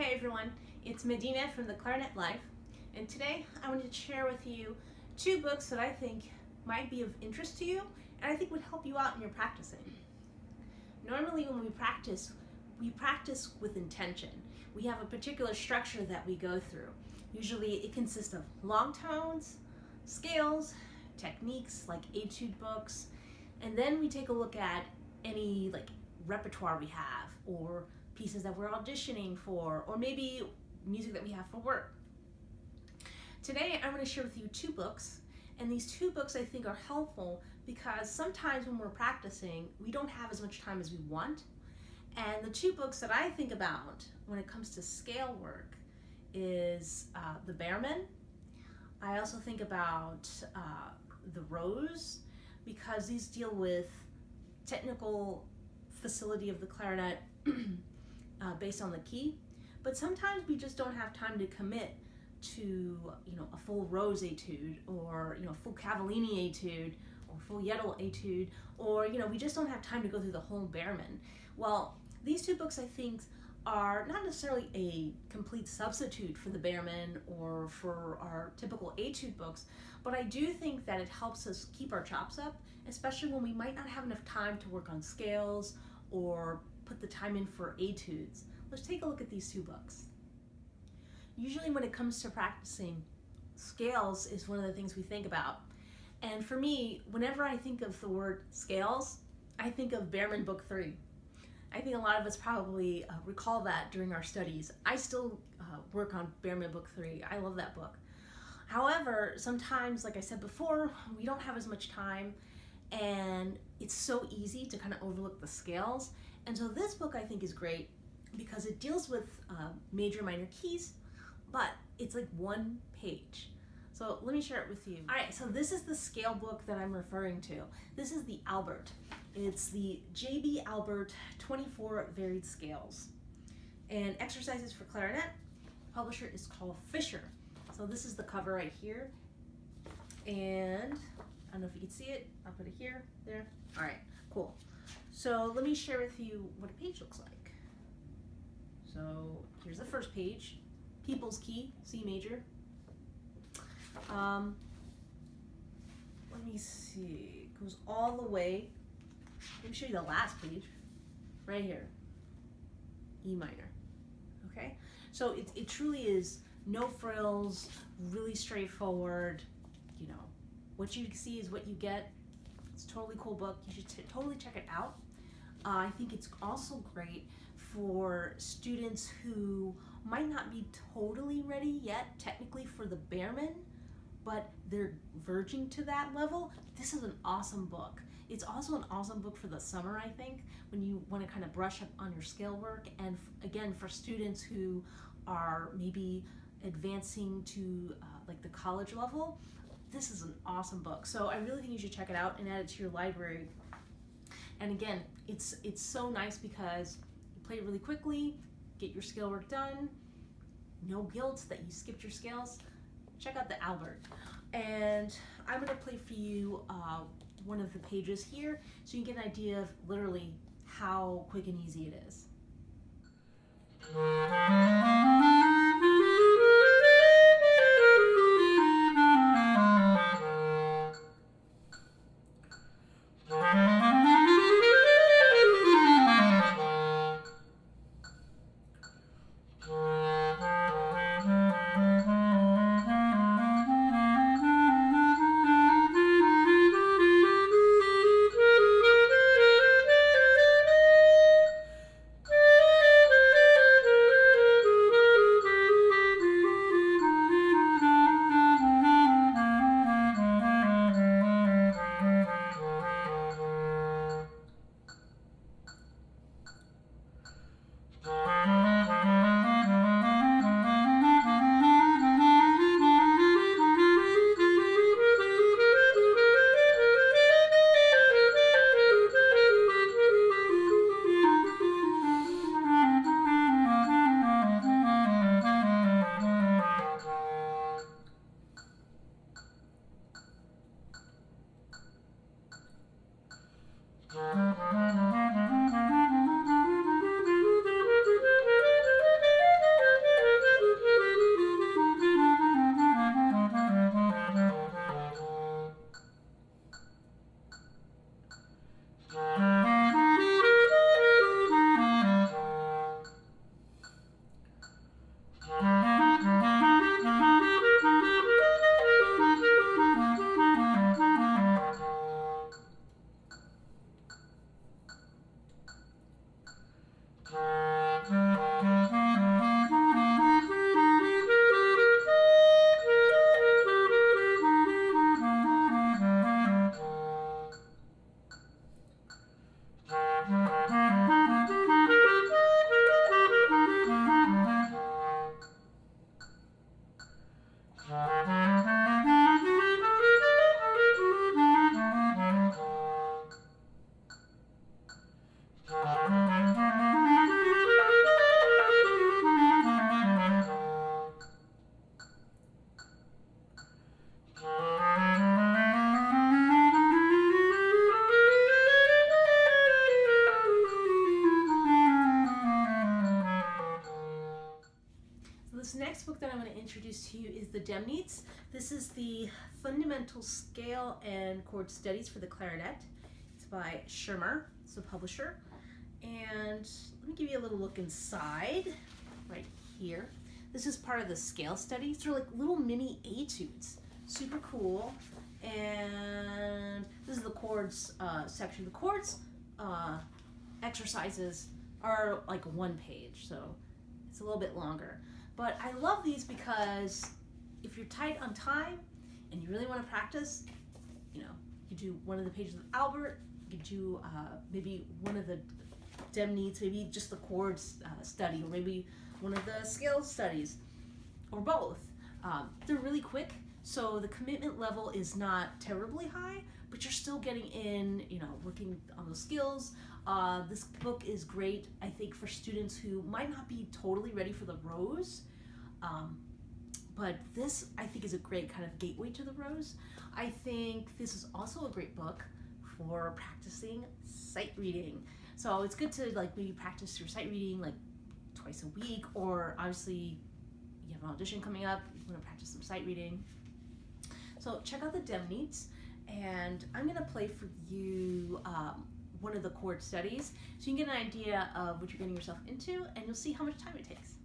Hey everyone, it's Medina from the Clarinet Life, and today I wanted to share with you two books that I think might be of interest to you and I think would help you out in your practicing. Normally when we practice with intention. We have a particular structure that we go through. Usually it consists of long tones, scales, techniques like etude books, and then we take a look at any repertoire we have, or pieces that we're auditioning for, or maybe music that we have for work. Today I'm going to share with you two books, and these two books I think are helpful because sometimes when we're practicing we don't have as much time as we want. And the two books that I think about when it comes to scale work is the Behrman. I also think about the Rose, because these deal with technical facility of the clarinet based on the key. But sometimes we just don't have time to commit to a full Rose etude, or full Cavallini etude, or full Yettel etude, or we just don't have time to go through the whole Behrman. Well, these two books I think are not necessarily a complete substitute for the Behrman or for our typical etude books, but I do think that it helps us keep our chops up, especially when we might not have enough time to work on scales or put the time in for etudes. Let's take a look at these two books. Usually when it comes to practicing, scales is one of the things we think about. And for me, whenever I think of the word scales, I think of Behrman Book 3. I think a lot of us probably recall that during our studies. I still work on Behrman Book 3. I love that book. However, sometimes, like I said before, we don't have as much time, and it's so easy to kind of overlook the scales. And so this book I think is great because it deals with major minor keys, but it's like one page. So let me share it with you. All right, so this is the scale book that I'm referring to. This is the Albert. It's the J.B. Albert 24 Varied Scales. And exercises for clarinet. Publisher is called Fisher. So this is the cover right here. And I don't know if you can see it. I'll put it here, there. All right, cool. So let me share with you what a page looks like. So here's the first page. People's key, C major. Let me see, it goes all the way. Let me show you the last page, right here, E minor, okay? So it truly is no frills, really straightforward, what you see is what you get. It's a totally cool book, you should totally check it out. I think it's also great for students who might not be totally ready yet, technically, for the Behrman, but they're verging to that level. This is an awesome book. It's also an awesome book for the summer, I think, when you want to kind of brush up on your scale work, and again, for students who are maybe advancing to the college level. This is an awesome book. So I really think you should check it out and add it to your library. And again, it's so nice because you play it really quickly, get your scale work done, no guilt that you skipped your scales. Check out the Albert. And I'm gonna play for you one of the pages here so you can get an idea of literally how quick and easy it is. that I'm going to introduce to you is the Demnitz. This is the Fundamental Scale and Chord Studies for the Clarinet. It's by Schirmer, it's the publisher. And let me give you a little look inside, right here. This is part of the scale studies. They're like little mini etudes. Super cool. And this is the chords section. The chords exercises are like one page, so it's a little bit longer. But I love these because if you're tight on time and you really want to practice, you do one of the pages of Albert, you could do maybe one of the Demnitz, maybe just the chords study, or maybe one of the scale studies, or both. They're really quick, so the commitment level is not terribly high, but you're still getting in, working on those skills. This book is great, I think, for students who might not be totally ready for the rows, but this, I think, is a great kind of gateway to the rows. I think this is also a great book for practicing sight reading. So it's good to maybe practice your sight reading twice a week, or obviously you have an audition coming up, you want to practice some sight reading. So check out the Demnitz, and I'm going to play for you one of the chord studies so you can get an idea of what you're getting yourself into, and you'll see how much time it takes.